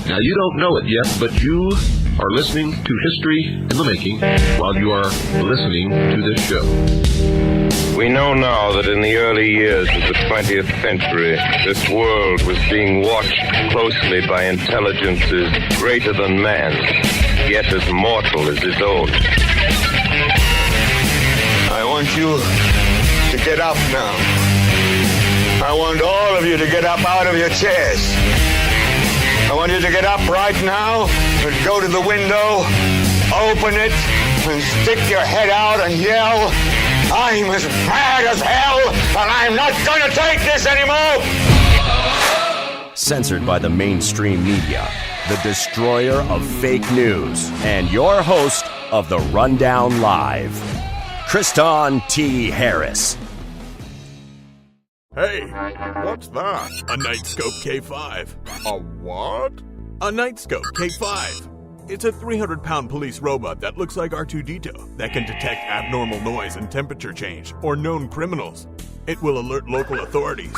Now, you don't know it yet, but you are listening to History in the Making while you are listening to this show. We know now that in the early years of the 20th century, this world was being watched closely by intelligences greater than man, yet as mortal as his own. I want you to get up now. I want all of you to get up out of your chairs. I want you to get up right now and go to the window, open it, and stick your head out and yell, "I'm as mad as hell, and I'm not going to take this anymore!" Censored by the mainstream media, the destroyer of fake news, and your host of the Rundown Live, Kristan T. Harris. Hey, what's that? A Nightscope K5. A what? A Nightscope K5. It's a 300-pound police robot that looks like R2-D2 that can detect abnormal noise and temperature change or known criminals. It will alert local authorities.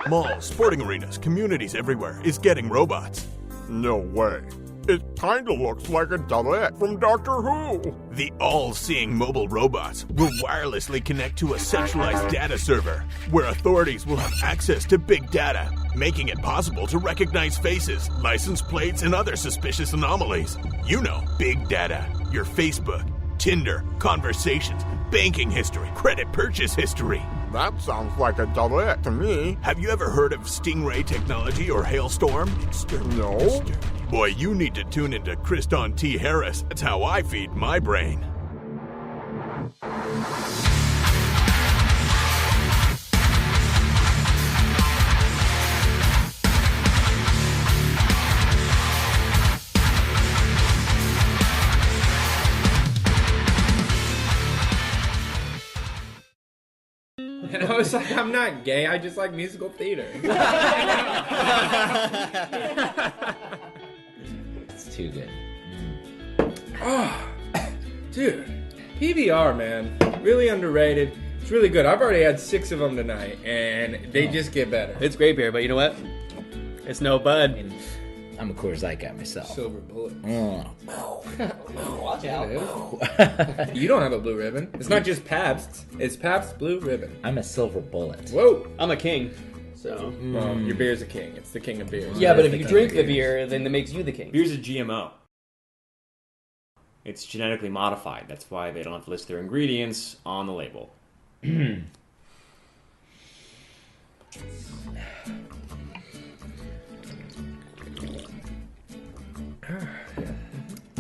Malls, sporting arenas, communities everywhere is getting robots. No way. It kinda looks like a Dalek from Doctor Who. The all-seeing mobile robots will wirelessly connect to a centralized data server, where authorities will have access to big data, making it possible to recognize faces, license plates, and other suspicious anomalies. You know, big data. Your Facebook, Tinder, conversations, banking history, credit purchase history. That sounds like a Dalek to me. Have you ever heard of Stingray technology or Hailstorm? No. Boy, you need to tune into Kristan T. Harris. That's how I feed my brain. And I was like, I'm not gay, I just like musical theater. It's too good. Oh, dude, PBR, man, really underrated. It's really good. I've already had 6 of them tonight, and they just get better. It's great beer, but you know what? It's no Bud. I mean, I'm a Coors Light guy myself. Silver bullet. Watch out. You don't have a blue ribbon. It's not just Pabst. It's Pabst Blue Ribbon. I'm a silver bullet. Whoa. I'm a king. So, Well, your beer's a king. It's the king of beers. yeah, but if you drink the beer, then that makes you the king. Beer's a GMO. It's genetically modified. That's why they don't have to list their ingredients on the label.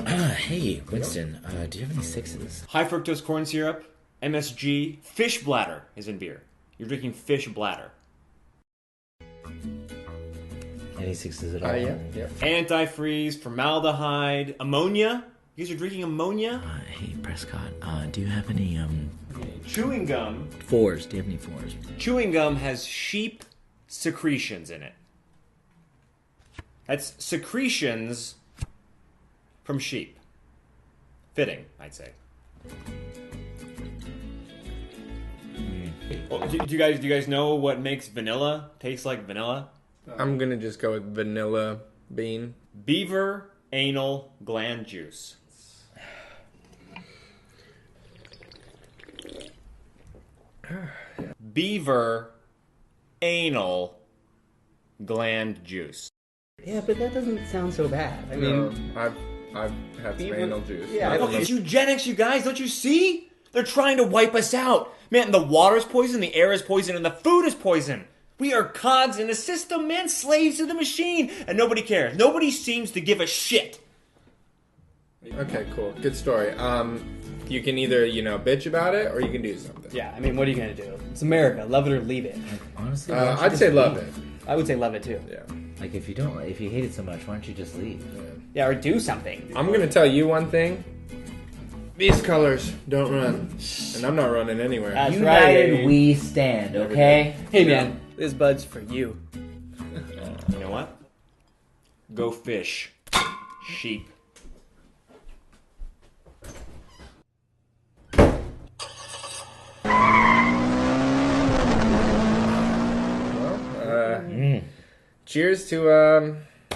Hey, Winston, do you have any 6s? High fructose corn syrup, MSG, fish bladder is in beer. You're drinking fish bladder. Any 6s at all? Yeah. Antifreeze, formaldehyde, ammonia. You guys are drinking ammonia? Hey, Prescott, do you have any, Chewing gum. 4s? Do you have any 4s? Chewing gum has sheep secretions in it. That's secretions from sheep. Fitting, I'd say. Well, do you guys know what makes vanilla taste like vanilla? I'm going to just go with vanilla bean. Beaver anal gland juice. Beaver anal gland juice. Yeah, but that doesn't sound so bad. I mean, I've had some anal juice. Yeah, Look, it's eugenics, you guys. Don't you see? They're trying to wipe us out. Man, the water's poison, the air is poison, and the food is poison. We are cogs in the system, man. Slaves to the machine. And nobody cares. Nobody seems to give a shit. Okay, cool. Good story. You can either, bitch about it or you can do something. yeah, I mean, what are you going to do? It's America. Love it or leave it. Honestly, I'd say love it. I would say love it too. Yeah. Like, if you hate it so much, why don't you just leave? Yeah, or do something. I'm going to tell you one thing. These colors don't run. And I'm not running anywhere. That's United right. we stand, okay? Hey, man, this Bud's for you. You know what? Go fish. Sheep. Cheers to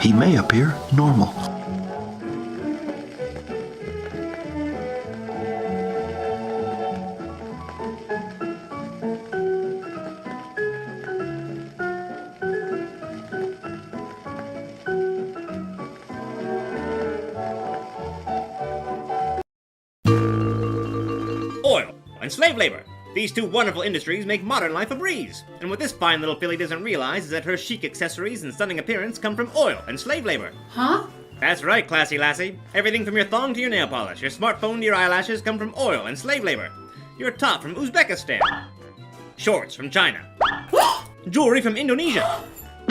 he may appear normal. Oil and slave labor. These two wonderful industries make modern life a breeze. And what this fine little filly doesn't realize is that her chic accessories and stunning appearance come from oil and slave labor. Huh? That's right, classy lassie. Everything from your thong to your nail polish, your smartphone to your eyelashes come from oil and slave labor. Your top from Uzbekistan. Shorts from China. Jewelry from Indonesia.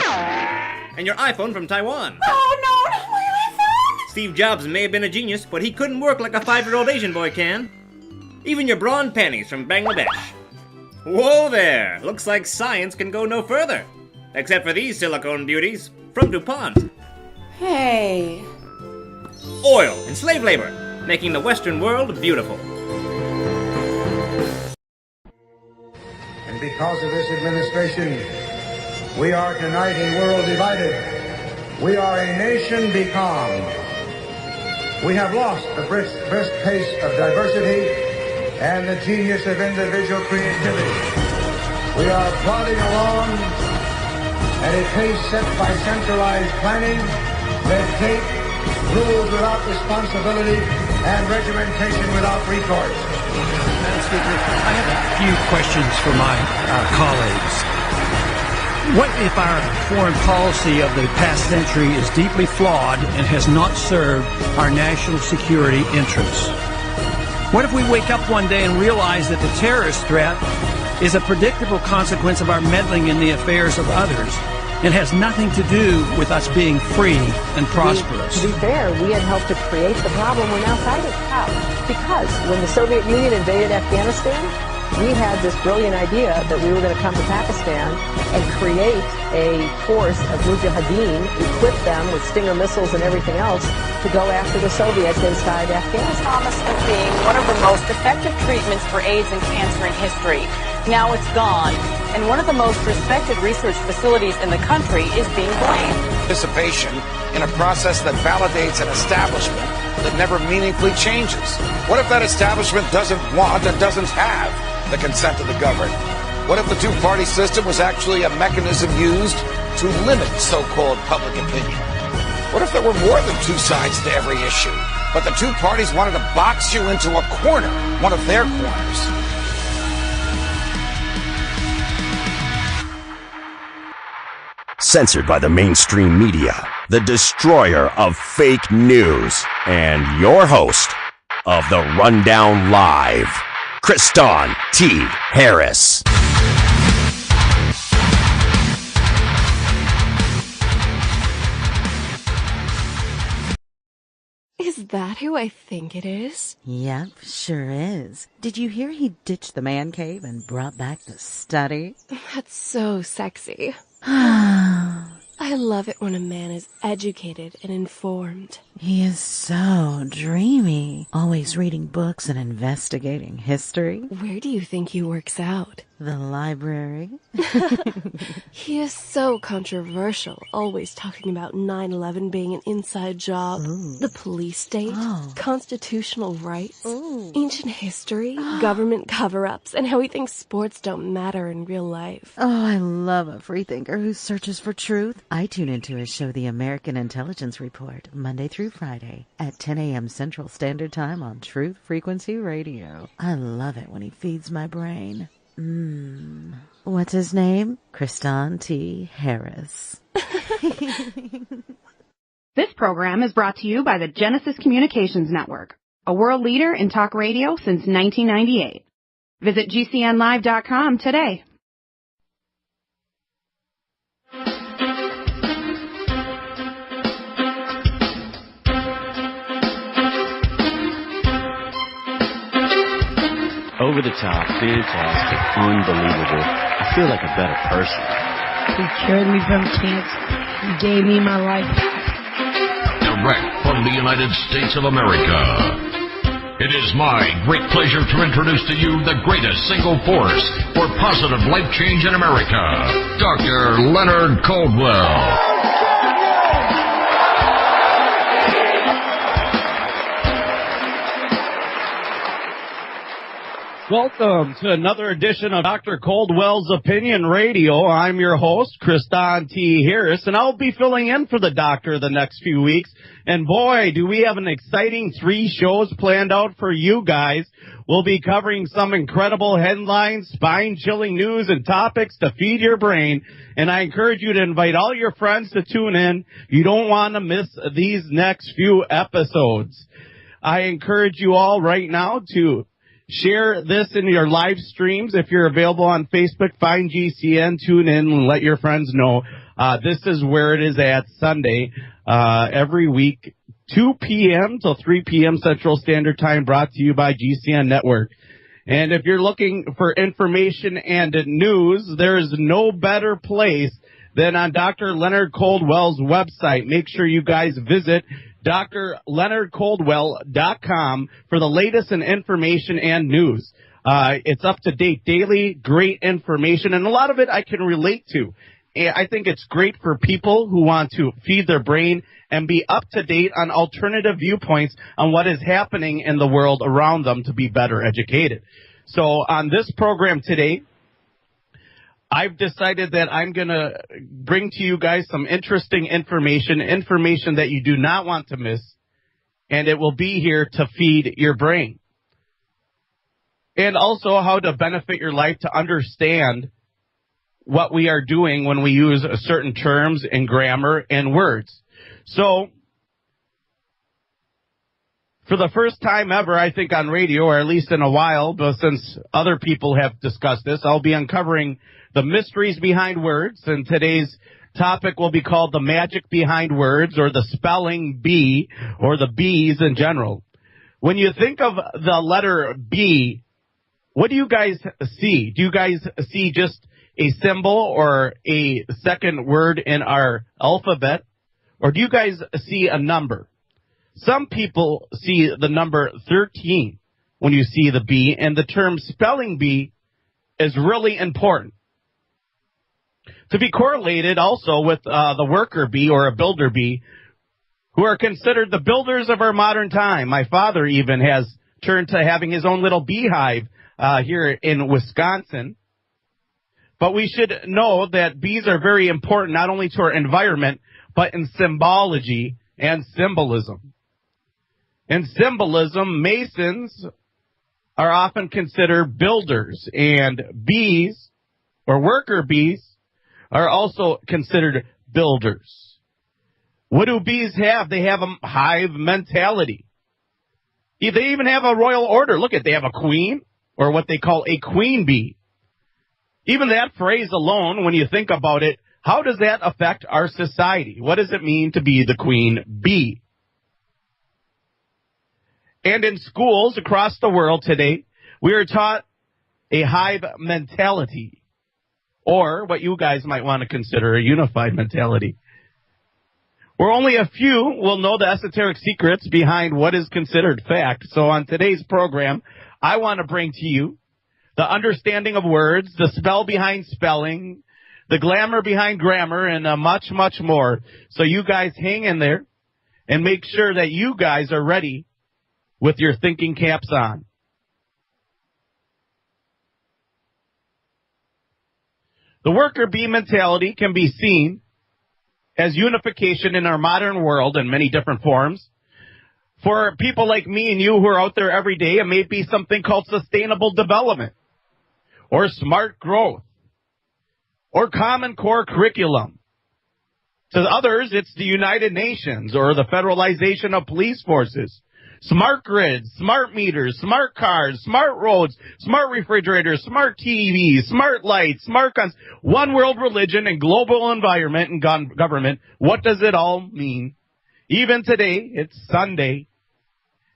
And your iPhone from Taiwan. Oh no, not my iPhone! Steve Jobs may have been a genius, but he couldn't work like a 5-year-old Asian boy can. Even your bra and panties from Bangladesh. Whoa there! Looks like science can go no further. Except for these silicone beauties from DuPont. Hey. Oil and slave labor, making the Western world beautiful. And because of this administration, we are tonight a world divided. We are a nation becalmed. We have lost the brisk pace of diversity and the genius of individual creativity. We are plodding along at a pace set by centralized planning, red tape, rules without responsibility, and regimentation without recourse. Madam Speaker, I have a few questions for my colleagues. What if our foreign policy of the past century is deeply flawed and has not served our national security interests? What if we wake up one day and realize that the terrorist threat is a predictable consequence of our meddling in the affairs of others and has nothing to do with us being free and prosperous? To be fair, we had helped to create the problem we're now fighting. How? Because when the Soviet Union invaded Afghanistan, we had this brilliant idea that we were going to come to Pakistan and create a force of mujahideen, equip them with Stinger missiles and everything else to go after the Soviets inside Afghanistan. Promised of being one of the most effective treatments for AIDS and cancer in history. Now it's gone, and one of the most respected research facilities in the country is being blamed. Participation in a process that validates an establishment that never meaningfully changes. What if that establishment doesn't want and doesn't have the consent of the governed? What if the two-party system was actually a mechanism used to limit so-called public opinion? What if there were more than two sides to every issue, but the two parties wanted to box you into a corner, one of their corners? Censored by the mainstream media, the destroyer of fake news, and your host of the Rundown Live, Kristan T. Harris. Is that who I think it is? Yep, sure is. Did you hear he ditched the man cave and brought back the study? That's so sexy. I love it when a man is educated and informed. He is so dreamy. Always reading books and investigating history. Where do you think he works out? The library. He is so controversial, always talking about 9/11 being an inside job, the police state, constitutional rights, ancient history, government cover-ups, and how he thinks sports don't matter in real life. Oh, I love a freethinker who searches for truth. I tune into his show, The American Intelligence Report, Monday through Friday at 10 a.m. Central Standard Time on Truth Frequency Radio. I love it when he feeds my brain. What's his name? Kristan T. Harris. This program is brought to you by the Genesis Communications Network, a world leader in talk radio since 1998. Visit GCNlive.com today. Over the top, fantastic, unbelievable. I feel like a better person. He cured me from cancer. He gave me my life back. Direct from the United States of America. It is my great pleasure to introduce to you the greatest single force for positive life change in America, Dr. Leonard Coldwell. Welcome to another edition of Dr. Coldwell's Opinion Radio. I'm your host, Kristan T. Harris, and I'll be filling in for the doctor the next few weeks. And boy, do we have an exciting 3 shows planned out for you guys. We'll be covering some incredible headlines, spine-chilling news, and topics to feed your brain. And I encourage you to invite all your friends to tune in. You don't want to miss these next few episodes. I encourage you all right now to share this in your live streams. If you're available on Facebook, find GCN, tune in, and let your friends know. This is where it is at Sunday, every week, 2 p.m. till 3 p.m. Central Standard Time, brought to you by GCN Network. And if you're looking for information and news, there is no better place than on Dr. Leonard Coldwell's website. Make sure you guys visit drleonardcoldwell.com for the latest in information and news. It's up to date daily, great information, and a lot of it I can relate to. I think it's great for people who want to feed their brain and be up to date on alternative viewpoints on what is happening in the world around them to be better educated. So on this program today, I've decided that I'm going to bring to you guys some interesting information that you do not want to miss, and it will be here to feed your brain. And also how to benefit your life to understand what we are doing when we use certain terms and grammar and words. So, for the first time ever, I think on radio, or at least in a while, but since other people have discussed this, I'll be uncovering the mysteries behind words, and today's topic will be called the magic behind words, or the spelling bee, or the bees in general. When you think of the letter B, what do you guys see? Do you guys see just a symbol or a second word in our alphabet? Or do you guys see a number? Some people see the number 13 when you see the B, and the term spelling bee is really important. To be correlated also with the worker bee or a builder bee, who are considered the builders of our modern time. My father even has turned to having his own little beehive here in Wisconsin. But we should know that bees are very important not only to our environment, but in symbology and symbolism. In symbolism, masons are often considered builders, and bees, or worker bees, are also considered builders. What do bees have? They have a hive mentality. They even have a royal order. Look at, they have a queen, or what they call a queen bee. Even that phrase alone, when you think about it, how does that affect our society? What does it mean to be the queen bee? And in schools across the world today, we are taught a hive mentality, or what you guys might want to consider a unified mentality, where only a few will know the esoteric secrets behind what is considered fact. So on today's program, I want to bring to you the understanding of words, the spell behind spelling, the glamour behind grammar, and much, much more. So you guys hang in there and make sure that you guys are ready with your thinking caps on. The worker bee mentality can be seen as unification in our modern world in many different forms. For people like me and you who are out there every day, it may be something called sustainable development, or smart growth, or Common Core curriculum. To others, it's the United Nations, or the federalization of police forces. Smart grids, smart meters, smart cars, smart roads, smart refrigerators, smart TVs, smart lights, smart guns, one world religion and global environment and government. What does it all mean? Even today, it's Sunday,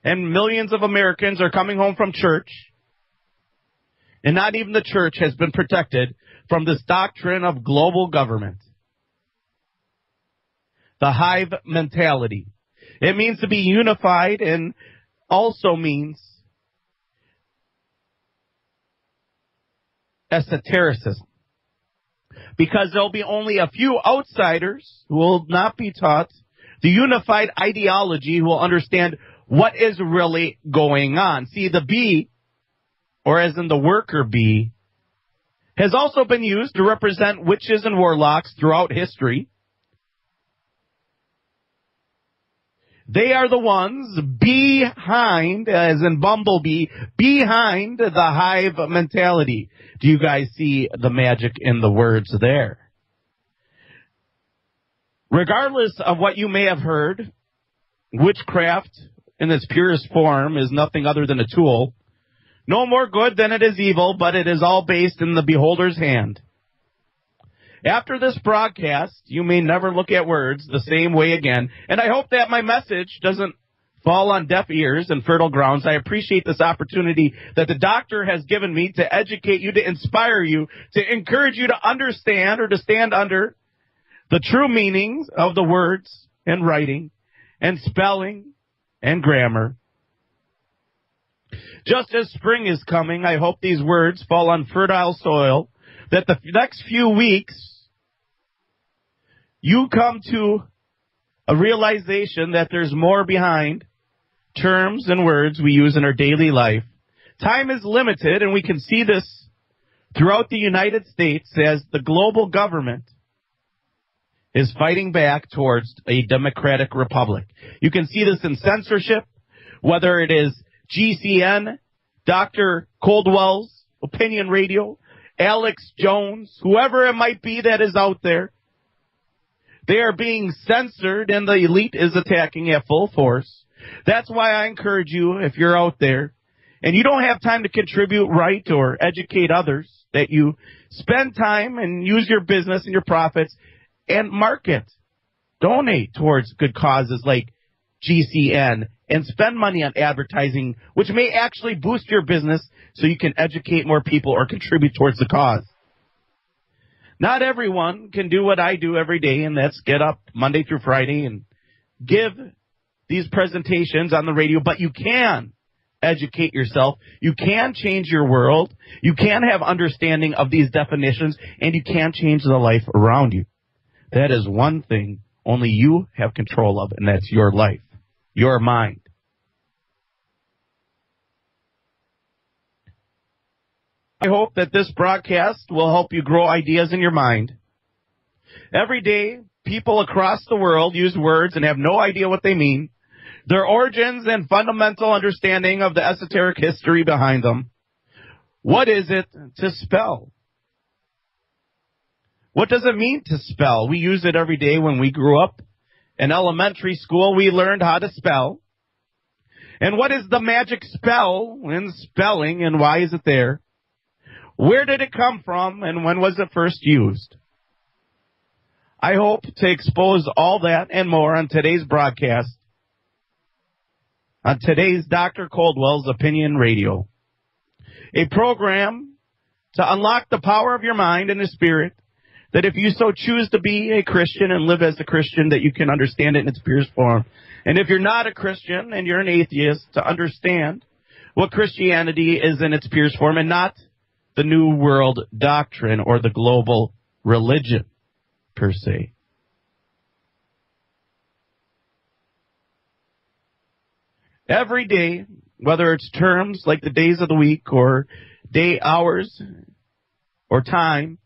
and millions of Americans are coming home from church, and not even the church has been protected from this doctrine of global government. The hive mentality. It means to be unified, and also means esotericism. Because there'll be only a few outsiders who will not be taught the unified ideology, who will understand what is really going on. See, the bee or as in the worker bee, has also been used to represent witches and warlocks throughout history. They are the ones behind, as in bumblebee, behind the hive mentality. Do you guys see the magic in the words there? Regardless of what you may have heard, witchcraft in its purest form is nothing other than a tool. No more good than it is evil, but it is all based in the beholder's hand. After this broadcast, you may never look at words the same way again, and I hope that my message doesn't fall on deaf ears and fertile grounds. I appreciate this opportunity that the doctor has given me to educate you, to inspire you, to encourage you to understand or to stand under the true meanings of the words and writing and spelling and grammar. Just as spring is coming, I hope these words fall on fertile soil, that the next few weeks you come to a realization that there's more behind terms and words we use in our daily life. Time is limited, and we can see this throughout the United States as the global government is fighting back towards a democratic republic. You can see this in censorship, whether it is GCN, Dr. Coldwell's Opinion Radio, Alex Jones, whoever it might be that is out there. They are being censored, and the elite is attacking at full force. That's why I encourage you, if you're out there, and you don't have time to contribute, write, or educate others, that you spend time and use your business and your profits and market. Donate towards good causes like GCN and spend money on advertising, which may actually boost your business so you can educate more people or contribute towards the cause. Not everyone can do what I do every day, and that's get up Monday through Friday and give these presentations on the radio, but you can educate yourself. You can change your world. You can have understanding of these definitions, and you can change the life around you. That is one thing only you have control of, and that's your life, your mind. I hope that this broadcast will help you grow ideas in your mind. Every day, people across the world use words and have no idea what they mean, their origins and fundamental understanding of the esoteric history behind them. What is it to spell? What does it mean to spell? We use it every day. When we grew up in elementary school, we learned how to spell. And what is the magic spell in spelling, and why is it there? Where did it come from, and when was it first used? I hope to expose all that and more on today's broadcast, on today's Dr. Coldwell's Opinion Radio, a program to unlock the power of your mind and the spirit, that if you so choose to be a Christian and live as a Christian, that you can understand it in its purest form. And if you're not a Christian and you're an atheist, to understand what Christianity is in its purest form, and not the New World doctrine or the global religion, per se. Every day, whether it's terms like the days of the week or day, hours, or time,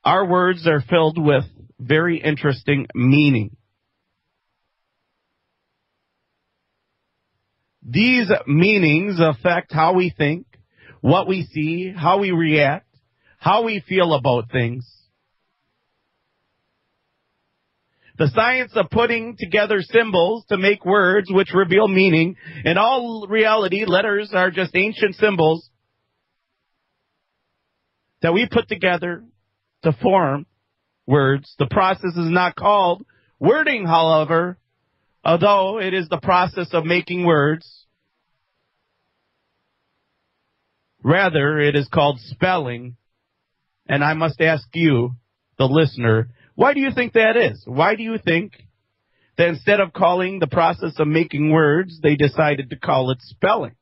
our words are filled with very interesting meaning. These meanings affect how we think, what we see, how we react, how we feel about things. The science of putting together symbols to make words which reveal meaning. In all reality, letters are just ancient symbols that we put together to form words. The process is not called wording, however, although it is the process of making words. Rather, it is called spelling. And I must ask you, the listener, why do you think that is? Why do you think that instead of calling the process of making words, they decided to call it spelling?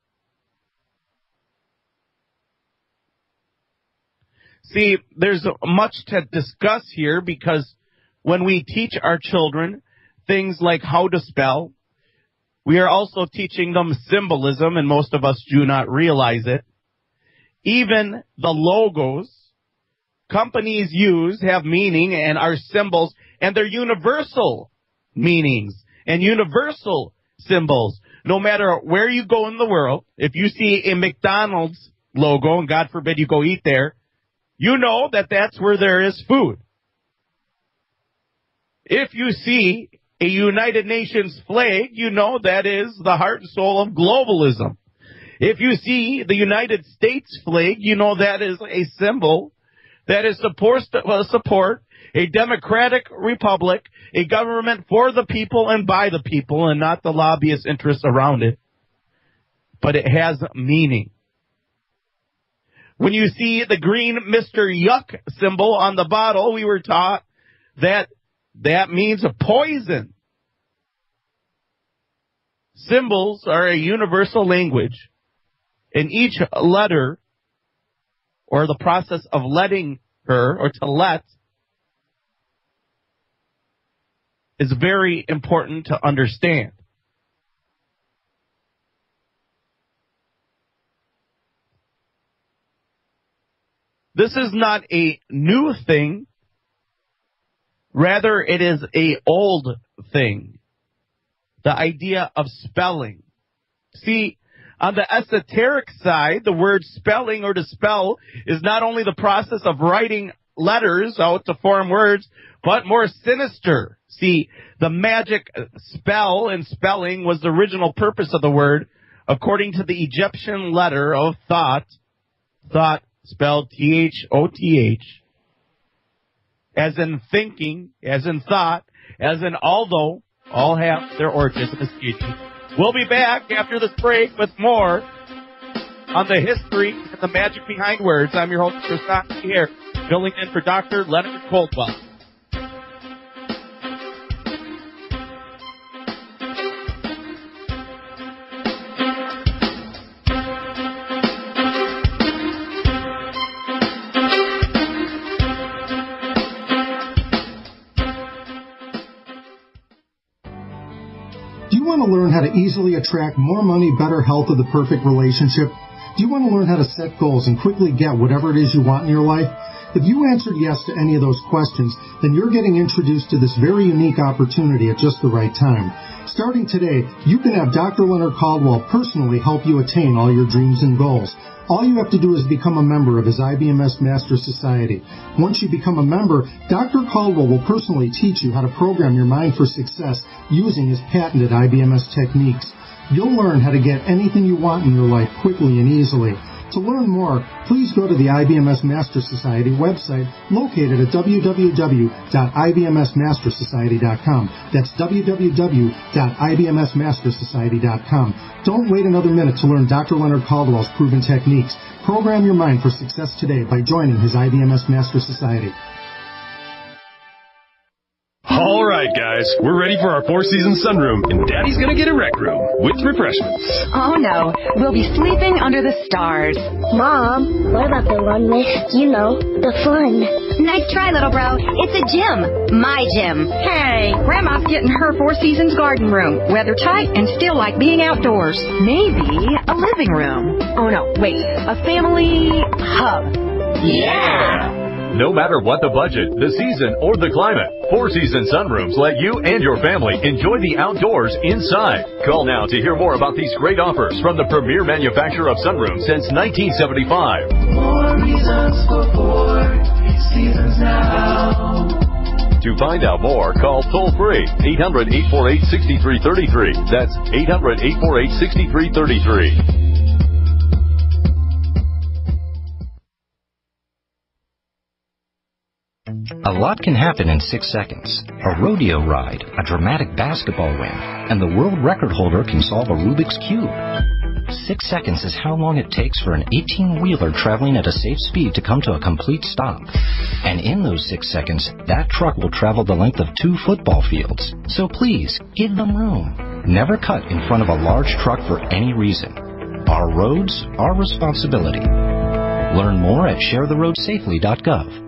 See, there's much to discuss here, because when we teach our children things like how to spell, we are also teaching them symbolism, and most of us do not realize it. even the logos companies use have meaning and are symbols, and they're universal meanings and universal symbols. No matter where you go in the world, if you see a McDonald's logo, and God forbid you go eat there, you know that that's where there is food. If you see a United Nations flag, you know that is the heart and soul of globalism. If you see the United States flag, you know that is a symbol that is supposed to support a democratic republic, a government for the people and by the people, and not the lobbyist interests around it. But it has meaning. When you see the green Mr. Yuck symbol on the bottle, we were taught that that means a poison. Symbols are a universal language, and each letter, or the process of letting her, or to let, is very important to understand. This is not a new thing. Rather, it is an old thing. The idea of spelling. See, on the esoteric side, the word spelling or to spell is not only the process of writing letters out to form words, but more sinister. See, the magic spell and spelling was the original purpose of the word, according to the Egyptian letter of thought. Thought spelled Thoth, as in thinking, as in thought, as in although, all have their origins in this teaching. We'll be back after this break with more on the history and the magic behind words. I'm your host, Kristan T here, filling in for Dr. Leonard Coldwell. Learn how to easily attract more money, better health, or the perfect relationship? Do you want to learn how to set goals and quickly get whatever it is you want in your life? If you answered yes to any of those questions, then you're getting introduced to this very unique opportunity at just the right time. Starting today, you can have Dr. Leonard Coldwell personally help you attain all your dreams and goals. All you have to do is become a member of his IBMS Master Society. Once you become a member, Dr. Coldwell will personally teach you how to program your mind for success using his patented IBMS techniques. You'll learn how to get anything you want in your life quickly and easily. To learn more, please go to the IBMS Master Society website located at www.ibmsmastersociety.com. That's www.ibmsmastersociety.com. Don't wait another minute to learn Dr. Leonard Coldwell's proven techniques. Program your mind for success today by joining his IBMS Master Society. All right, guys, we're ready for our four-season sunroom, and Daddy's gonna get a rec room with refreshments. Oh, no, we'll be sleeping under the stars. Mom, what about the one with, the fun? Nice try, little bro. It's a gym. My gym. Hey, Grandma's getting her Four Seasons garden room. Weather tight and still like being outdoors. Maybe a living room. Oh, no, wait, a family hub. Yeah! No matter what the budget, the season, or the climate, Four Seasons sunrooms let you and your family enjoy the outdoors inside. Call now to hear more about these great offers from the premier manufacturer of sunrooms since 1975. More reasons for Four Seasons now. To find out more, call toll-free 800-848-6333. That's 800-848-6333. A lot can happen in 6 seconds. A rodeo ride, a dramatic basketball win, and the world record holder can solve a Rubik's Cube. 6 seconds is how long it takes for an 18-wheeler traveling at a safe speed to come to a complete stop. And in those 6 seconds, that truck will travel the length of 2 football fields. So please, give them room. Never cut in front of a large truck for any reason. Our roads, our responsibility. Learn more at sharetheroadsafely.gov.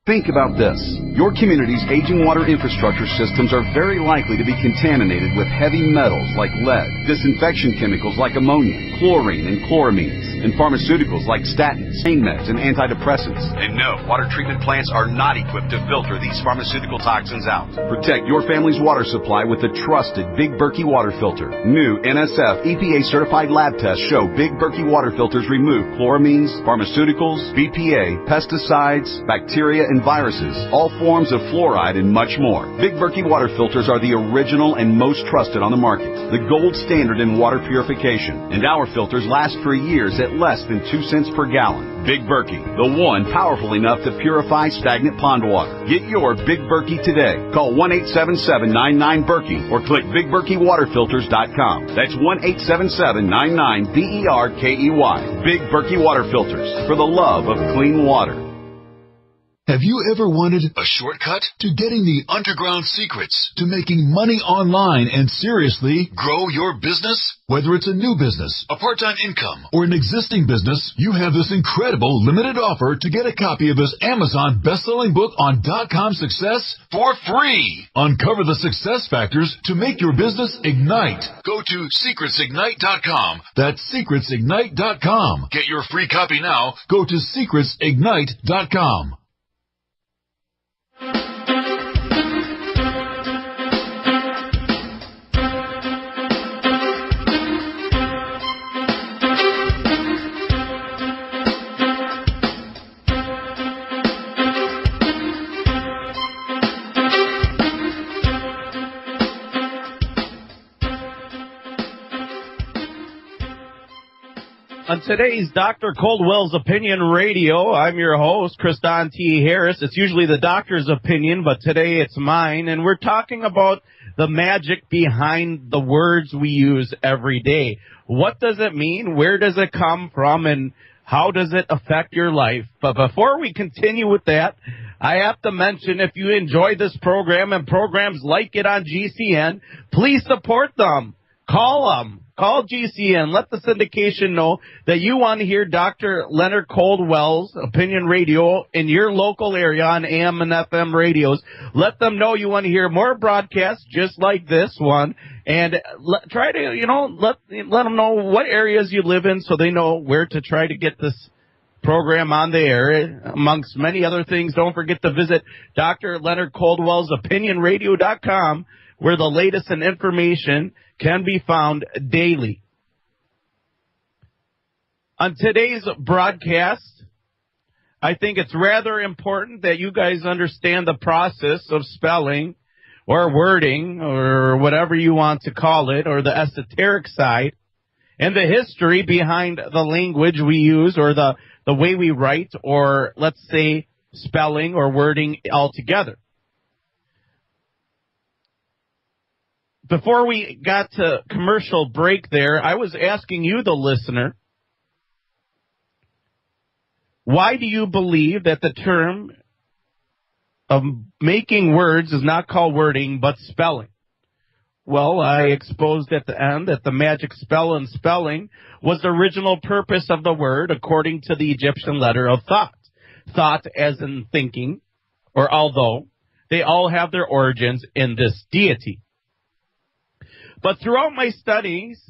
Think about this. Your community's aging water infrastructure systems are very likely to be contaminated with heavy metals like lead, disinfection chemicals like ammonia, chlorine, and chloramines. and pharmaceuticals like statins, pain meds, and antidepressants. And no, water treatment plants are not equipped to filter these pharmaceutical toxins out. Protect your family's water supply with the trusted Big Berkey water filter. New NSF EPA certified lab tests show Big Berkey water filters remove chloramines, pharmaceuticals, BPA, pesticides, bacteria, and viruses, all forms of fluoride, and much more. Big Berkey water filters are the original and most trusted on the market, the gold standard in water purification, and our filters last for years at less than 2 cents per gallon. Big Berkey, the one powerful enough to purify stagnant pond water. Get your Big Berkey today. Call 1-877-99-BERKEY or click BigBerkeyWaterFilters.com. That's 1-877-99-BERKEY. Big Berkey Water Filters, for the love of clean water. Have you ever wanted a shortcut to getting the underground secrets to making money online and seriously grow your business? Whether it's a new business, a part-time income, or an existing business, you have this incredible limited offer to get a copy of this Amazon best-selling book on .com success for free. Uncover the success factors to make your business ignite. Go to secretsignite.com. That's secretsignite.com. Get your free copy now. Go to secretsignite.com. On today's Dr. Coldwell's Opinion Radio, I'm your host, Kristan T. Harris. It's usually the doctor's opinion, but today it's mine, and we're talking about the magic behind the words we use every day. What does it mean? Where does it come from? And how does it affect your life? But before we continue with that, I have to mention, if you enjoy this program and programs like it on GCN, please support them. Call them. Call GCN. Let the syndication know that you want to hear Dr. Leonard Coldwell's Opinion Radio in your local area on AM and FM radios. Let them know you want to hear more broadcasts just like this one. And try to, let them know what areas you live in so they know where to try to get this program on the air. Amongst many other things, don't forget to visit Dr. Leonard Coldwell's OpinionRadio.com, where the latest in information can be found daily. On today's broadcast, I think it's rather important that you guys understand the process of spelling or wording or whatever you want to call it, or the esoteric side, and the history behind the language we use or the way we write, or let's say spelling or wording altogether. Before we got to commercial break there, I was asking you, the listener, why do you believe that the term of making words is not called wording but spelling? Well, I exposed at the end that the magic spell in spelling was the original purpose of the word according to the Egyptian letter of thought. Thought as in thinking, or although, they all have their origins in this deity. But throughout my studies,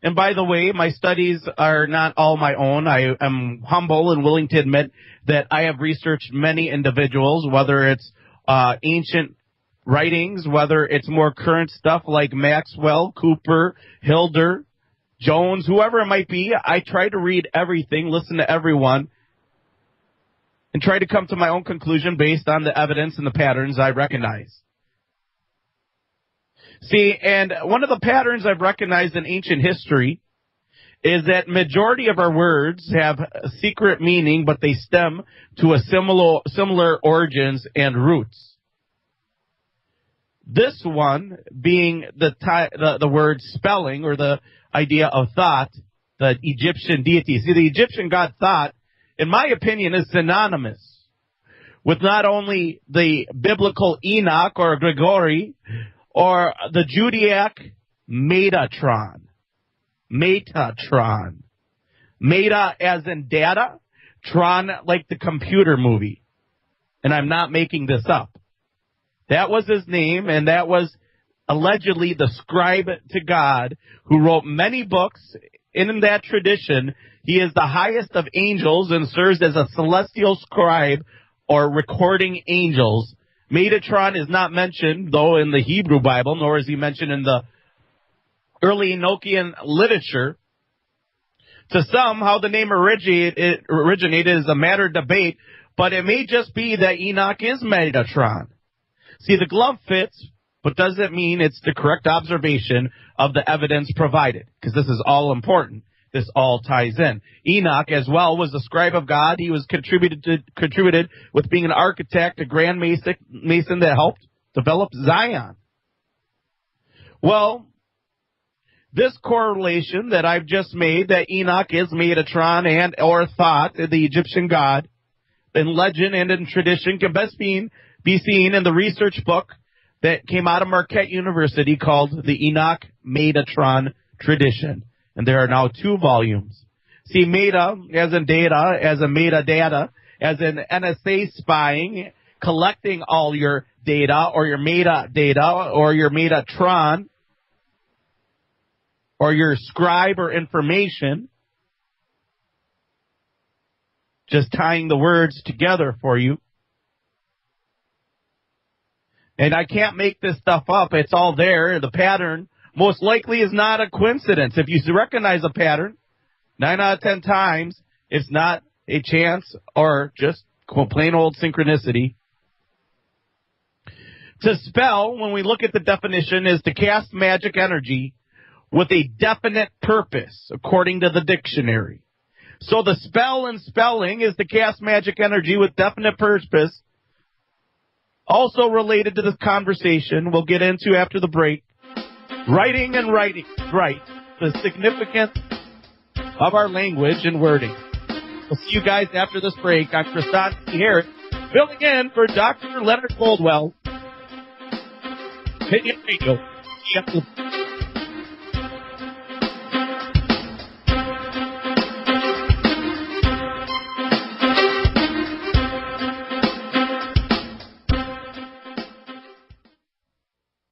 and by the way, my studies are not all my own. I am humble and willing to admit that I have researched many individuals, whether it's ancient writings, whether it's more current stuff like Maxwell, Cooper, Hilder, Jones, whoever it might be. I try to read everything, listen to everyone, and try to come to my own conclusion based on the evidence and the patterns I recognize. See, and one of the patterns I've recognized in ancient history is that majority of our words have a secret meaning, but they stem to a similar origins and roots. This one being the word spelling, or the idea of thought, the Egyptian deity. See, the Egyptian god Thought, in my opinion, is synonymous with not only the biblical Enoch or Gregory, or the Judaic Metatron. Metatron. Meta as in data, Tron like the computer movie. And I'm not making this up. That was his name, and that was allegedly the scribe to God who wrote many books in that tradition, he is the highest of angels and serves as a celestial scribe or recording angels. Metatron is not mentioned, though, in the Hebrew Bible, nor is he mentioned in the early Enochian literature. To some, how the name originated is a matter of debate, but it may just be that Enoch is Metatron. See, the glove fits, but doesn't mean it's the correct observation of the evidence provided, because this is all important. This all ties in. Enoch, as well, was the scribe of God. He was contributed with being an architect, a grand mason that helped develop Zion. Well, this correlation that I've just made, that Enoch is Metatron and or Thoth, the Egyptian god, in legend and in tradition, can best be seen in the research book that came out of Marquette University called the Enoch Metatron Tradition. And there are now 2 volumes. See, meta, as in data, as in metadata, as in NSA spying, collecting all your data, or your metadata, or your Metatron, or your scribe or information. Just tying the words together for you. And I can't make this stuff up. It's all there. The pattern most likely is not a coincidence. If you recognize a pattern, 9 out of 10 times, it's not a chance or just plain old synchronicity. To spell, when we look at the definition, is to cast magic energy with a definite purpose, according to the dictionary. So the spell in spelling is to cast magic energy with definite purpose. Also related to this conversation, we'll get into after the break. Writing and writing, right, the significance of our language and wording. We'll see you guys after this break. I'm Kristan T. Harris, filling in for Dr. Leonard Coldwell. Opinion Radio.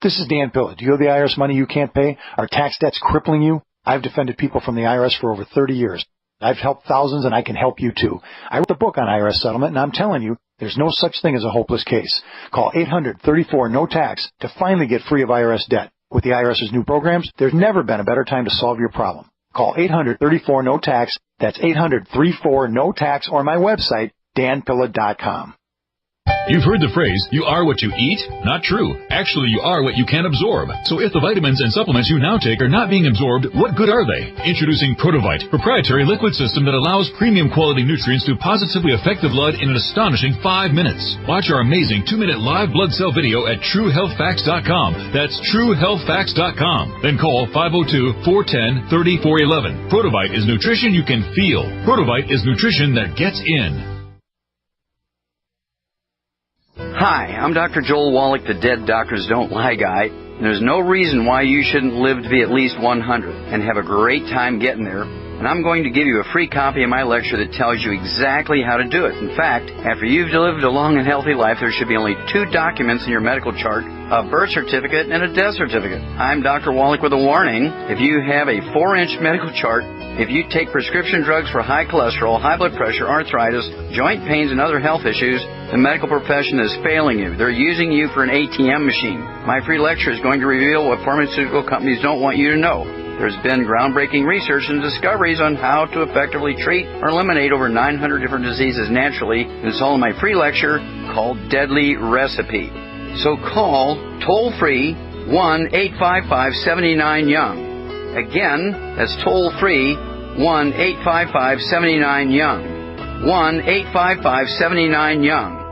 This is Dan Pilla. Do you owe the IRS money you can't pay? Are tax debts crippling you? I've defended people from the IRS for over 30 years. I've helped thousands, and I can help you too. I wrote a book on IRS settlement, and I'm telling you, there's no such thing as a hopeless case. Call 800-34-NO-TAX to finally get free of IRS debt. With the IRS's new programs, there's never been a better time to solve your problem. Call 800-34-NO-TAX. That's 800-34-NO-TAX, or my website, danpilla.com. You've heard the phrase, you are what you eat? Not true. Actually, you are what you can absorb. So if the vitamins and supplements you now take are not being absorbed, what good are they? Introducing Protovite, proprietary liquid system that allows premium quality nutrients to positively affect the blood in an astonishing 5 minutes. Watch our amazing 2-minute live blood cell video at TrueHealthFacts.com. That's TrueHealthFacts.com. Then call 502-410-3411. Protovite is nutrition you can feel. Protovite is nutrition that gets in. Hi, I'm Dr. Joel Wallach, the Dead Doctors Don't Lie guy, and there's no reason why you shouldn't live to be at least 100 and have a great time getting there. And I'm going to give you a free copy of my lecture that tells you exactly how to do it. In fact, after you've lived a long and healthy life, there should be only 2 documents in your medical chart, a birth certificate and a death certificate. I'm Dr. Wallach with a warning. If you have a 4-inch medical chart, if you take prescription drugs for high cholesterol, high blood pressure, arthritis, joint pains, and other health issues, the medical profession is failing you. They're using you for an ATM machine. My free lecture is going to reveal what pharmaceutical companies don't want you to know. There's been groundbreaking research and discoveries on how to effectively treat or eliminate over 900 different diseases naturally. It's all in my free lecture called Deadly Recipe. So call toll-free 1-855-79-YOUNG. Again, that's toll-free 1-855-79-YOUNG. 1-855-79-YOUNG.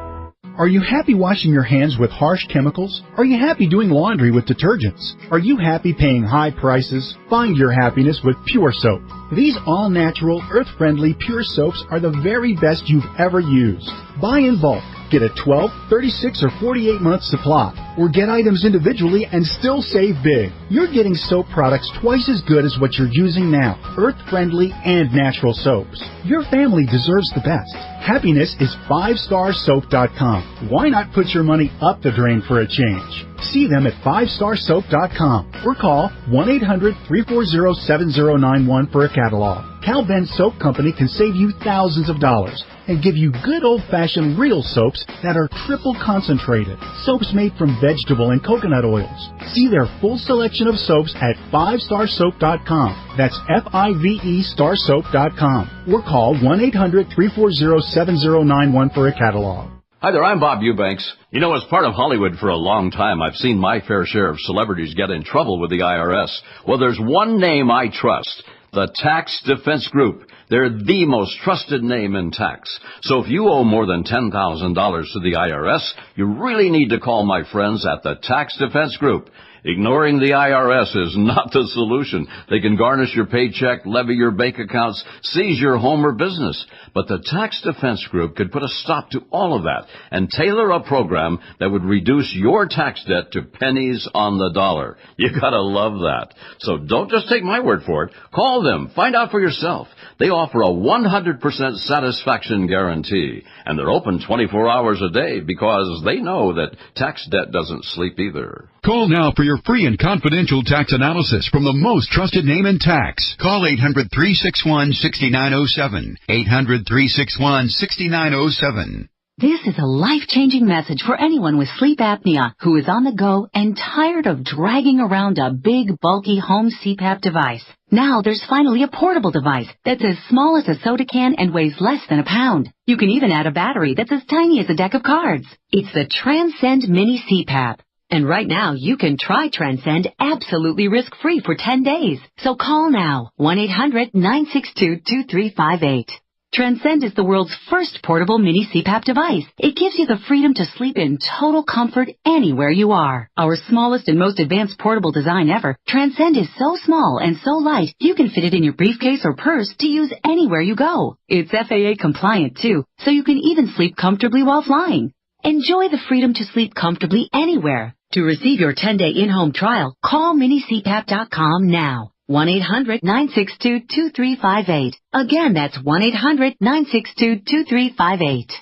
Are you happy washing your hands with harsh chemicals? Are you happy doing laundry with detergents? Are you happy paying high prices? Find your happiness with Pure Soap. These all-natural, earth-friendly Pure Soaps are the very best you've ever used. Buy in bulk. Get a 12, 36, or 48-month supply. or get items individually and still save big. You're getting soap products twice as good as what you're using now, earth-friendly and natural soaps. Your family deserves the best. Happiness is 5starsoap.com. Why not put your money up the drain for a change? See them at 5starsoap.com or call 1-800-340-7091 for a catalog. Cal Ben Soap Company can save you thousands of dollars and give you good old-fashioned real soaps that are triple concentrated. Soaps made from vegetable and coconut oils. See their full selection of soaps at 5starsoap.com. That's F-I-V-E starsoap.com. Or call 1-800-340-7091 for a catalog. Hi there, I'm Bob Eubanks. You know, as part of Hollywood for a long time, I've seen my fair share of celebrities get in trouble with the IRS. Well, there's one name I trust, the Tax Defense Group. They're the most trusted name in tax. So if you owe more than $10,000 to the IRS, you really need to call my friends at the Tax Defense Group. Ignoring the IRS is not the solution. They can garnish your paycheck, levy your bank accounts, seize your home or business. But the Tax Defense Group could put a stop to all of that and tailor a program that would reduce your tax debt to pennies on the dollar. You gotta love that. So don't just take my word for it. Call them. Find out for yourself. They offer a 100% satisfaction guarantee. And they're open 24 hours a day because they know that tax debt doesn't sleep either. Call now for your free and confidential tax analysis from the most trusted name in tax. Call 800-361-6907. 800-361-6907. This is a life-changing message for anyone with sleep apnea who is on the go and tired of dragging around a big, bulky home CPAP device. Now there's finally a portable device that's as small as a soda can and weighs less than a pound. You can even add a battery that's as tiny as a deck of cards. It's the Transcend Mini CPAP. And right now, you can try Transcend absolutely risk-free for 10 days. So call now, 1-800-962-2358. Transcend is the world's first portable mini CPAP device. It gives you the freedom to sleep in total comfort anywhere you are. Our smallest and most advanced portable design ever, Transcend is so small and so light, you can fit it in your briefcase or purse to use anywhere you go. It's FAA compliant too, so you can even sleep comfortably while flying. Enjoy the freedom to sleep comfortably anywhere. To receive your 10-day in-home trial, call minicpap.com now. 1-800-962-2358. Again, that's 1-800-962-2358.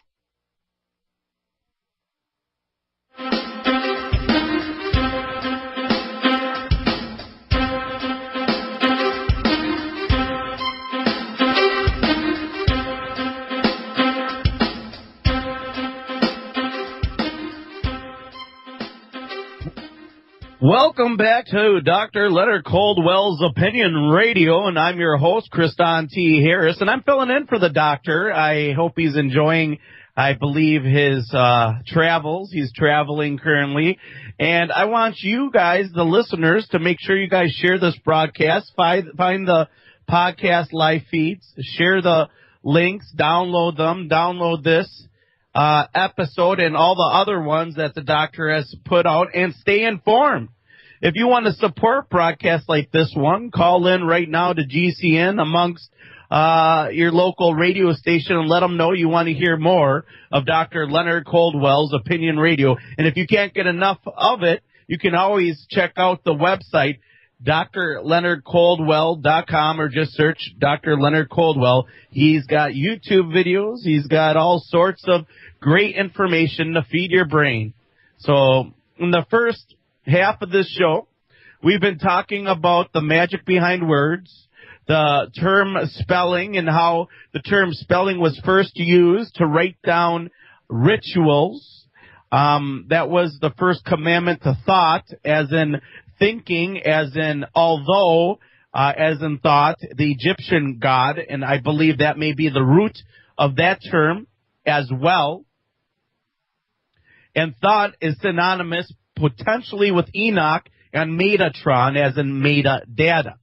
Welcome back to Dr. Leonard Coldwell's Opinion Radio, and I'm your host, Kristan T. Harris, and I'm filling in for the doctor. I hope he's enjoying, I believe, his travels. He's traveling currently, and I want you guys, the listeners, to make sure you guys share this broadcast, find the podcast live feeds, share the links, download them, download this episode and all the other ones that the doctor has put out, and stay informed. If you want to support broadcasts like this one, call in right now to GCN amongst your local radio station and let them know you want to hear more of Dr. Leonard Coldwell's Opinion Radio. And if you can't get enough of it, you can always check out the website, drleonardcoldwell.com, or just search Dr. Leonard Coldwell. He's got YouTube videos. He's got all sorts of great information to feed your brain. So in the first half of this show, we've been talking about the magic behind words, the term spelling, and how the term spelling was first used to write down rituals. That was the first commandment to thought, as in thinking, as in although, as in thought, the Egyptian god, and I believe that may be the root of that term as well. And thought is synonymous potentially with Enoch and Metatron, as in metadata.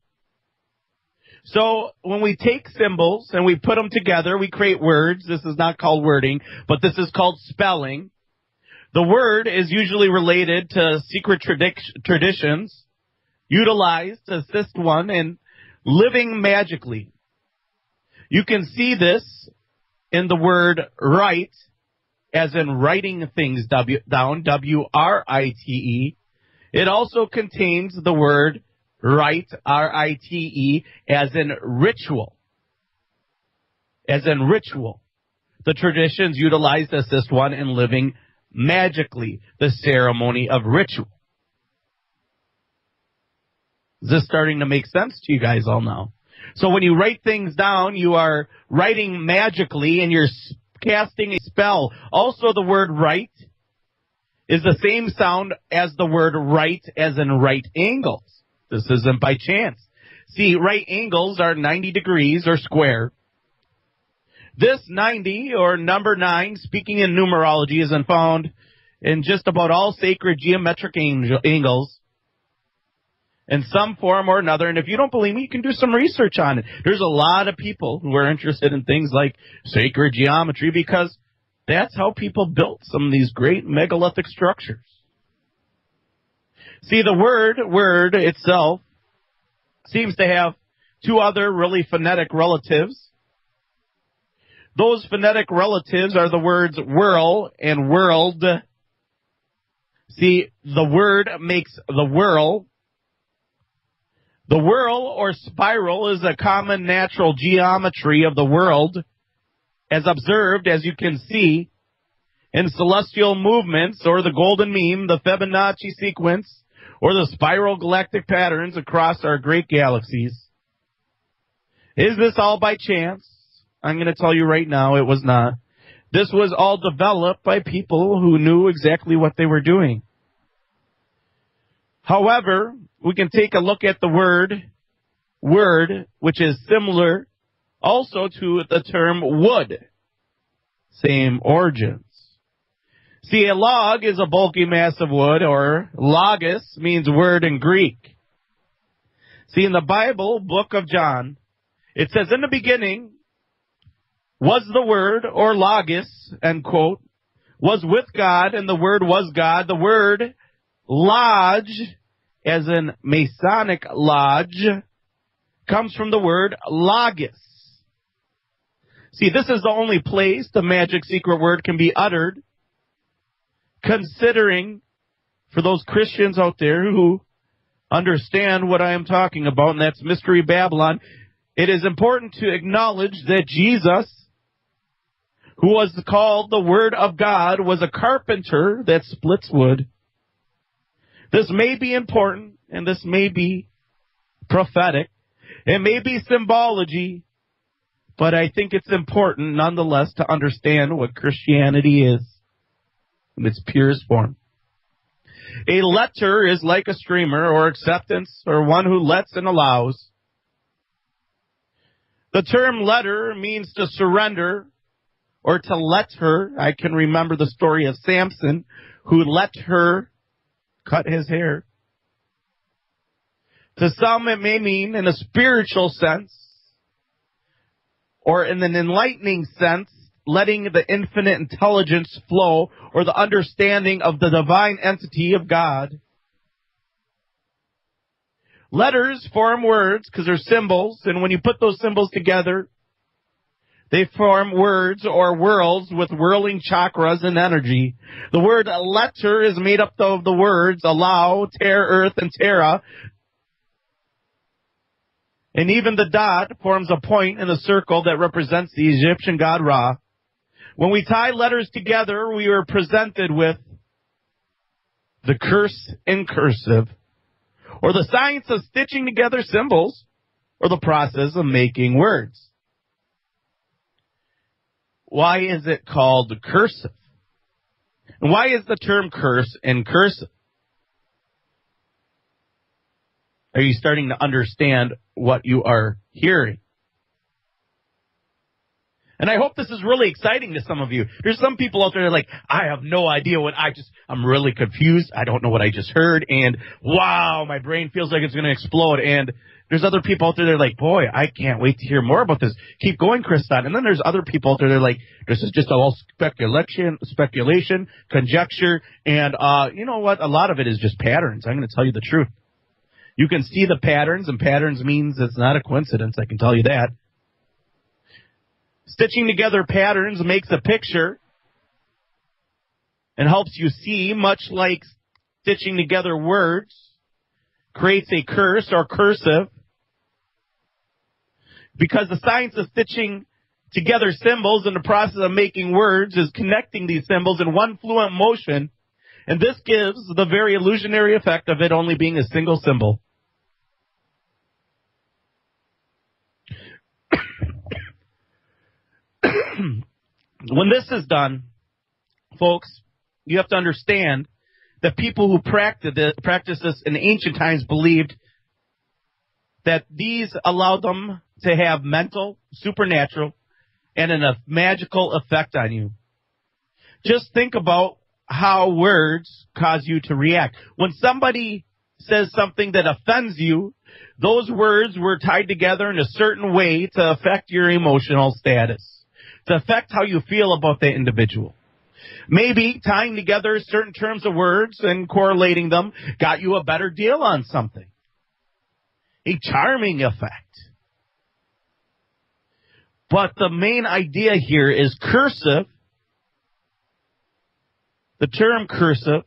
So when we take symbols and we put them together, we create words. This is not called wording, but this is called spelling. The word is usually related to secret traditions utilized to assist one in living magically. You can see this in the word write as in writing things down, W-R-I-T-E. It also contains the word rite, R-I-T-E, as in ritual. As in ritual. The traditions utilized to assist one in living magically, the ceremony of ritual. Is this starting to make sense to you guys all now? So when you write things down, you are writing magically and you're casting a spell. Also, the word right is the same sound as the word right, as in right angles. This isn't by chance. See, right angles are 90 degrees or square. This 90 or number 9, speaking in numerology, is found in just about all sacred geometric angles in some form or another. And if you don't believe me, you can do some research on it. There's a lot of people who are interested in things like sacred geometry because that's how people built some of these great megalithic structures. See, the word itself seems to have two other really phonetic relatives. Those phonetic relatives are the words whirl and world. See, the word makes the whirl. The whirl or spiral is a common natural geometry of the world, as observed, as you can see, in celestial movements, or the golden mean, the Fibonacci sequence, or the spiral galactic patterns across our great galaxies. Is this all by chance? I'm going to tell you right now, it was not. This was all developed by people who knew exactly what they were doing. However, we can take a look at the word, which is similar also to the term wood. Same origins. See, a log is a bulky mass of wood, or logos means word in Greek. See, in the Bible, book of John, it says, in the beginning was the word, or logos, end quote, was with God, and the word was God. The word lodge, as in Masonic lodge, comes from the word logos. See, this is the only place the magic secret word can be uttered, considering, for those Christians out there who understand what I am talking about, and that's Mystery Babylon, it is important to acknowledge that Jesus, who was called the Word of God, was a carpenter that splits wood. This may be important, and this may be prophetic. It may be symbology, but I think it's important nonetheless to understand what Christianity is in its purest form. A letter is like a streamer, or acceptance, or one who lets and allows. The term letter means to surrender, or to let her. I can remember the story of Samson, who let her cut his hair. To some, it may mean in a spiritual sense, or in an enlightening sense, letting the infinite intelligence flow, or the understanding of the divine entity of God. Letters form words because they're symbols, and when you put those symbols together, they form words or whirls with whirling chakras and energy. The word letter is made up of the words allow, tear, earth, and terra. And even the dot forms a point in a circle that represents the Egyptian god Ra. When we tie letters together, we are presented with the curse in cursive, or the science of stitching together symbols, or the process of making words. Why is it called cursive? And why is the term curse in cursive? Are you starting to understand what you are hearing? And I hope this is really exciting to some of you. There's some people out there that are like, I have no idea I'm really confused. I don't know what I just heard. And wow, my brain feels like it's going to explode. And there's other people out there that are like, boy, I can't wait to hear more about this. Keep going, Kristan. And then there's other people out there that are like, this is just all speculation, conjecture. And you know what? A lot of it is just patterns. I'm going to tell you the truth. You can see the patterns, and patterns means it's not a coincidence. I can tell you that. Stitching together patterns makes a picture. and helps you see, much like stitching together words creates a curse or cursive, because the science of stitching together symbols in the process of making words is connecting these symbols in one fluent motion, and this gives the very illusionary effect of it only being a single symbol. When this is done, folks, you have to understand that people who practiced this in ancient times believed that these allowed them to have mental, supernatural, and a magical effect on you. Just think about how words cause you to react. When somebody says something that offends you, those words were tied together in a certain way to affect your emotional status, to affect how you feel about the individual. Maybe tying together certain terms of words and correlating them got you a better deal on something. A charming effect. But the main idea here is cursive. The term cursive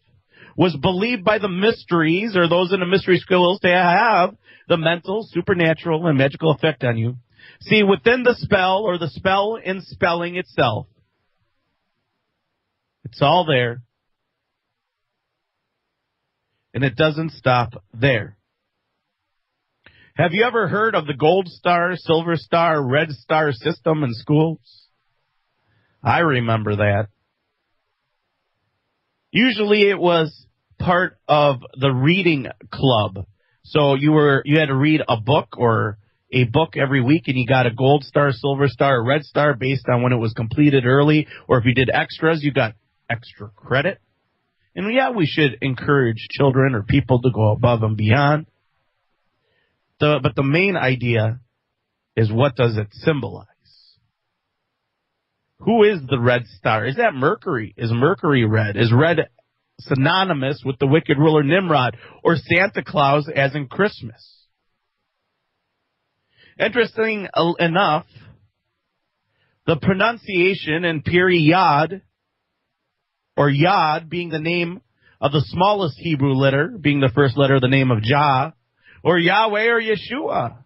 was believed by the mysteries, or those in the mystery schools, to have the mental, supernatural, and magical effect on you. See, within the spell, or the spell in spelling itself, it's all there. And it doesn't stop there. Have you ever heard of the gold star, silver star, red star system in schools? I remember that. Usually it was part of the reading club. So you had to read a book or a book every week, and you got a gold star, silver star, or red star based on when it was completed early, or if you did extras, you got extra credit. And yeah, we should encourage children or people to go above and beyond. But the main idea is, what does it symbolize? Who is the red star? Is that Mercury? Is Mercury red? Is red synonymous with the wicked ruler Nimrod or Santa Claus, as in Christmas? Interesting enough, the pronunciation in period, or Yod being the name of the smallest Hebrew letter, being the first letter of the name of Jah, or Yahweh or Yeshua.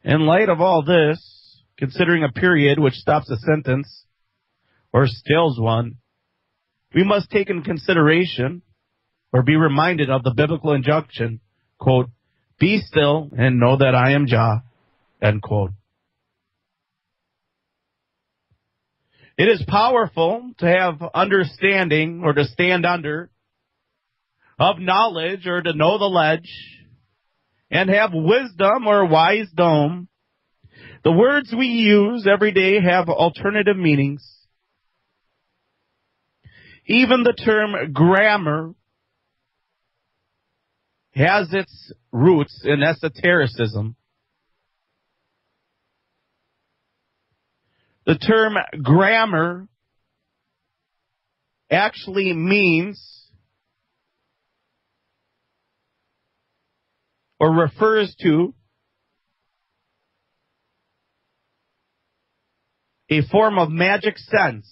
In light of all this, considering a period which stops a sentence or stills one, we must take into consideration or be reminded of the biblical injunction, quote, "Be still and know that I am Jah," end quote. It is powerful to have understanding, or to stand under, of knowledge, or to know the ledge, and have wisdom or wisdom. The words we use every day have alternative meanings. Even the term grammar has its roots in esotericism. The term grammar actually means, or refers to, a form of magic sense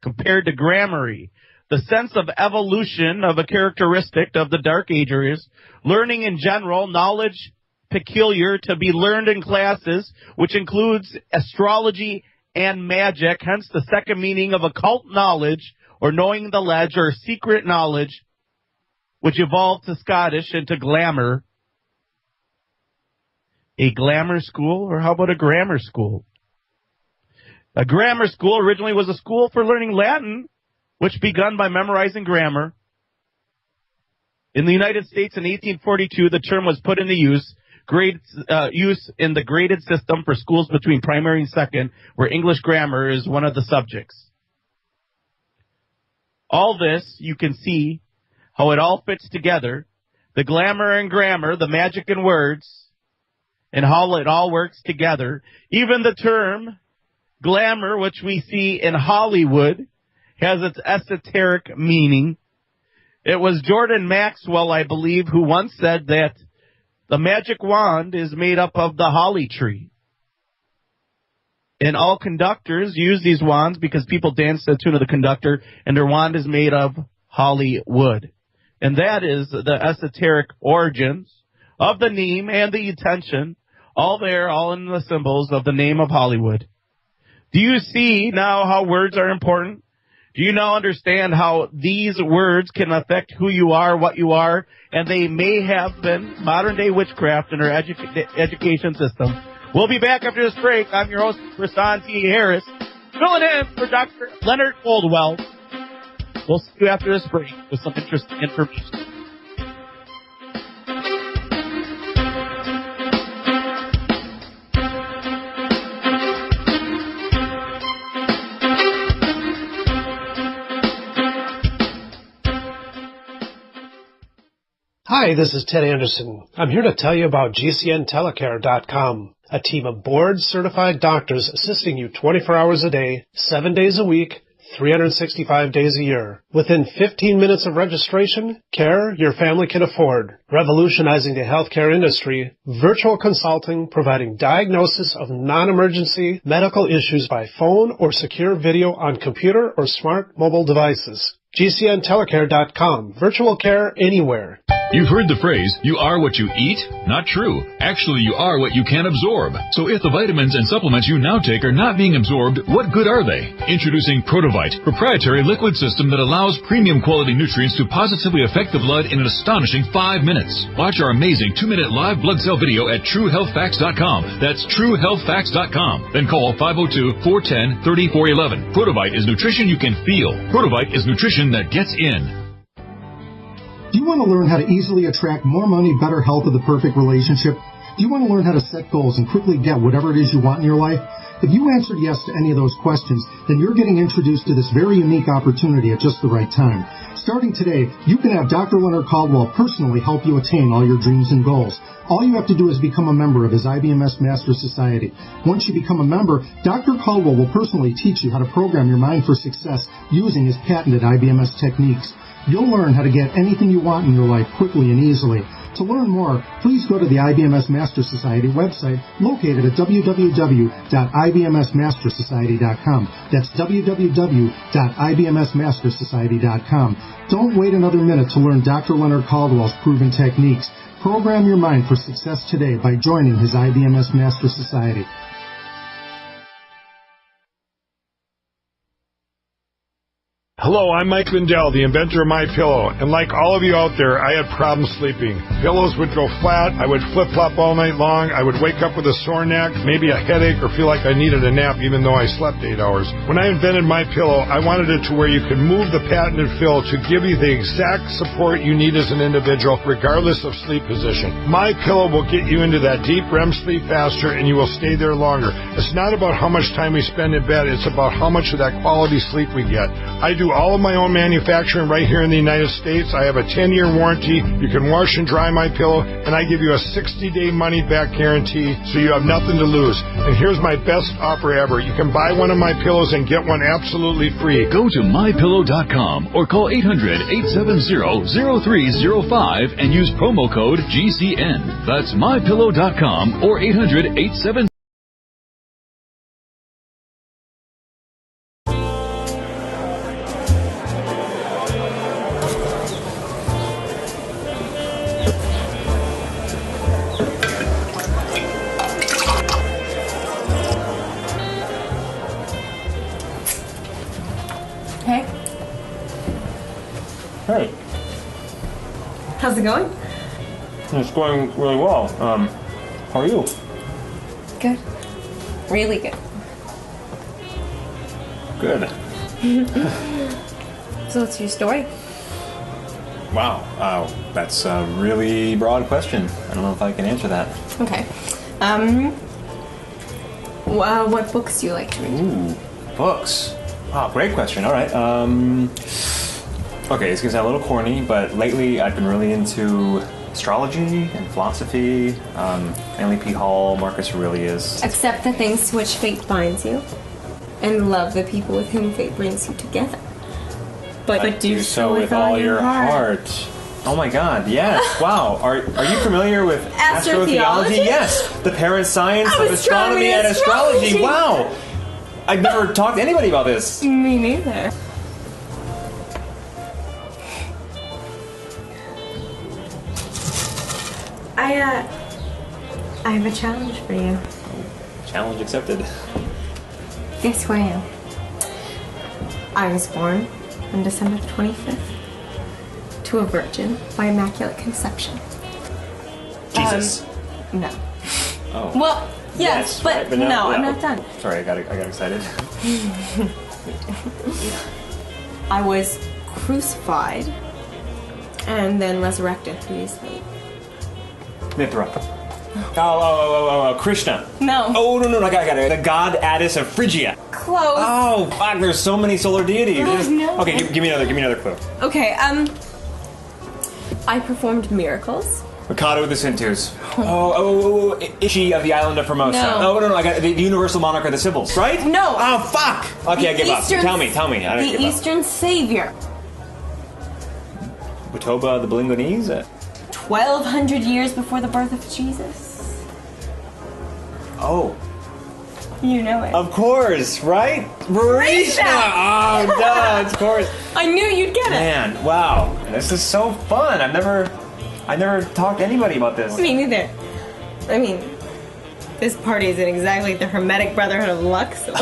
compared to grammary. The sense of evolution of a characteristic of the Dark Ages, learning in general, knowledge peculiar to be learned in classes, which includes astrology and magic, hence the second meaning of occult knowledge, or knowing the ledge, or secret knowledge, which evolved to Scottish into glamour. A glamour school, or how about a grammar school? A grammar school originally was a school for learning Latin, which begun by memorizing grammar. In the United States in 1842, the term was put into use in the graded system for schools between primary and second, where English grammar is one of the subjects. All this, you can see how it all fits together, the glamour and grammar, the magic in words, and how it all works together. Even the term glamour, which we see in Hollywood, has its esoteric meaning. It was Jordan Maxwell, I believe, who once said that the magic wand is made up of the holly tree. And all conductors use these wands because people dance to the tune of the conductor, and their wand is made of Hollywood. And that is the esoteric origins of the name and the intention, all there, all in the symbols of the name of Hollywood. Do you see now how words are important? Do you now understand how these words can affect who you are, what you are, and they may have been modern-day witchcraft in our education system? We'll be back after this break. I'm your host, Kristan T. Harris, filling in for Dr. Leonard Coldwell. We'll see you after this break with some interesting information. Hi, this is Ted Anderson. I'm here to tell you about GCNtelecare.com, a team of board-certified doctors assisting you 24 hours a day, 7 days a week, 365 days a year. Within 15 minutes of registration, care your family can afford. Revolutionizing the healthcare industry, virtual consulting providing diagnosis of non-emergency medical issues by phone or secure video on computer or smart mobile devices. GCNtelecare.com. Virtual care anywhere. You've heard the phrase, you are what you eat? Not true. Actually, you are what you can absorb. So if the vitamins and supplements you now take are not being absorbed, what good are they? Introducing Protovite, proprietary liquid system that allows premium quality nutrients to positively affect the blood in an astonishing 5 minutes. Watch our amazing 2-minute live blood cell video at TrueHealthFacts.com. That's TrueHealthFacts.com. Then call 502-410-3411. Protovite is nutrition you can feel. Protovite is nutrition that gets in. Do you want to learn how to easily attract more money, better health, or the perfect relationship? Do you want to learn how to set goals and quickly get whatever it is you want in your life? If you answered yes to any of those questions, then you're getting introduced to this very unique opportunity at just the right time. Starting today, you can have Dr. Leonard Coldwell personally help you attain all your dreams and goals. All you have to do is become a member of his IBMS Master Society. Once you become a member, Dr. Coldwell will personally teach you how to program your mind for success using his patented IBMS techniques. You'll learn how to get anything you want in your life quickly and easily. To learn more, please go to the IBMS Master Society website located at www.ibmsmastersociety.com. That's www.ibmsmastersociety.com. Don't wait another minute to learn Dr. Leonard Coldwell's proven techniques. Program your mind for success today by joining his IBMS Master Society. Hello, I'm Mike Lindell, the inventor of MyPillow, and like all of you out there, I had problems sleeping. Pillows would go flat, I would flip-flop all night long, I would wake up with a sore neck, maybe a headache, or feel like I needed a nap even though I slept 8 hours. When I invented MyPillow, I wanted it to where you could move the patented fill to give you the exact support you need as an individual, regardless of sleep position. MyPillow will get you into that deep REM sleep faster, and you will stay there longer. It's not about how much time we spend in bed, it's about how much of that quality sleep we get. I do all of my own manufacturing right here in the United States. I have a 10-year warranty. You can wash and dry my pillow, and I give you a 60-day money-back guarantee, so you have nothing to lose. And here's my best offer ever. You can buy one of my pillows and get one absolutely free. Go to MyPillow.com or call 800-870-0305 and use promo code GCN. That's MyPillow.com or 800-870. Hey. How's it going? It's going really well. How are you? Good. Really good. Good. So what's your story? Wow. That's a really broad question. I don't know if I can answer that. Okay. What books do you like to read? Ooh, books. Wow, great question. All right. Okay, it's gonna sound a little corny, but lately I've been really into astrology and philosophy. Stanley P. Hall, Marcus Aurelius. Accept the things to which fate binds you, and love the people with whom fate brings you together. But do so with all your heart. Oh my God! Yes. Wow. Are you familiar with astrotheology? Yes. The parent science of astronomy and astrology. Wow. I've never talked to anybody about this. Me neither. I have a challenge for you. Challenge accepted. Guess who I am? I was born on December 25th to a virgin by immaculate conception. Jesus. No. Oh. Well, yes, but right, no, I'm not done. Sorry, I got excited. I was crucified and then resurrected 3 days later. Mithra. Oh, Krishna. No. Oh, no, I got it. The god Attis of Phrygia. Close. Oh, fuck, there's so many solar deities. Oh, no. Okay, give me another clue. Okay, I performed miracles. Mikado of the Sintus. Oh, Ishi of the island of Formosa. No. Oh, no, I got the universal monarch of the Sibyls, right? No. Oh, fuck. Okay, I give up. Tell me. I don't give The up. Eastern Savior. Watoba the Blingonese? 1,200 years before the birth of Jesus. Oh. You know it. Of course, right? Barishna! Oh, duh, of course. I knew you'd get it. Man, wow. This is so fun. I never talked to anybody about this. Me neither. I mean, this party isn't exactly the Hermetic Brotherhood of Luxor.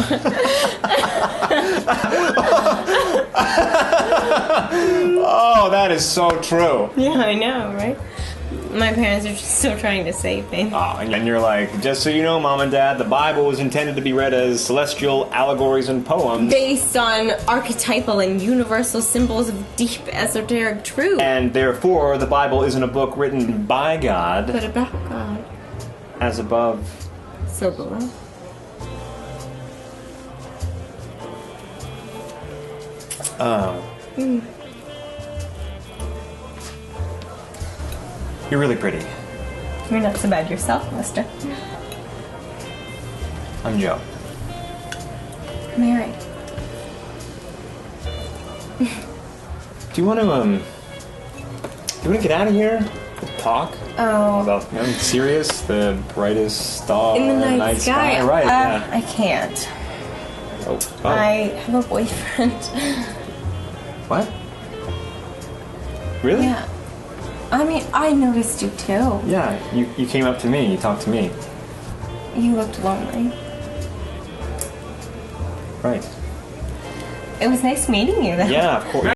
Oh, that is so true. Yeah, I know, right? My parents are just still trying to save me. Oh, and you're like, just so you know, Mom and Dad, the Bible was intended to be read as celestial allegories and poems. Based on archetypal and universal symbols of deep esoteric truth. And therefore, the Bible isn't a book written by God. But about God. As above. So below. Oh. You're really pretty. You're not so bad yourself, mister. I'm Joe. Mary. Do you want to get out of here? Talk? Oh. About Sirius, the brightest star in the night sky. Right, yeah. I can't. Oh. I have a boyfriend. What? Really? Yeah. I mean, I noticed you too. Yeah, you came up to me, you talked to me. You looked lonely. Right. It was nice meeting you, though. Yeah, of course.